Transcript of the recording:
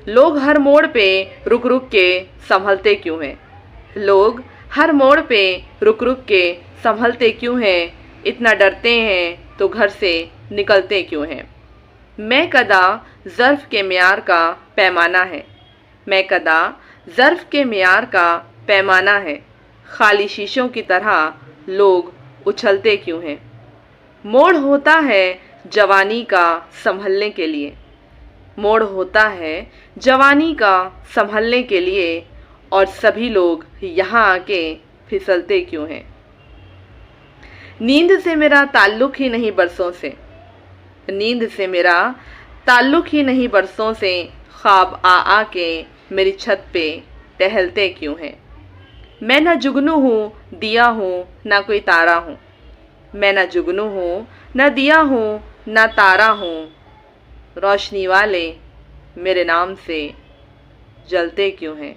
लोग हर मोड़ पे रुक रुक के संभलते क्यों हैं? लोग हर मोड़ पे रुक रुक के संभलते क्यों हैं? इतना डरते हैं तो घर से निकलते क्यों हैं? मैं कदा ज़र्फ़ के म्यार का पैमाना है। मैं कदा ज़र्फ़ के म्यार का पैमाना है। खाली शीशों की तरह लोग उछलते क्यों हैं? मोड़ होता है जवानी का संभलने के लिए। मोड़ होता है जवानी का संभलने के लिए, और सभी लोग यहाँ आके फिसलते क्यों हैं? नींद से मेरा ताल्लुक़ ही नहीं बरसों से। नींद से मेरा ताल्लुक़ ही नहीं बरसों से। ख्वाब आ के मेरी छत पे टहलते क्यों हैं? मैं न जुगनू हूँ, दिया हूँ, ना कोई तारा हूँ। मैं न जुगनू हूँ, न दिया हूँ, ना तारा हूँ। रोशनी वाले मेरे नाम से जलते क्यों हैं?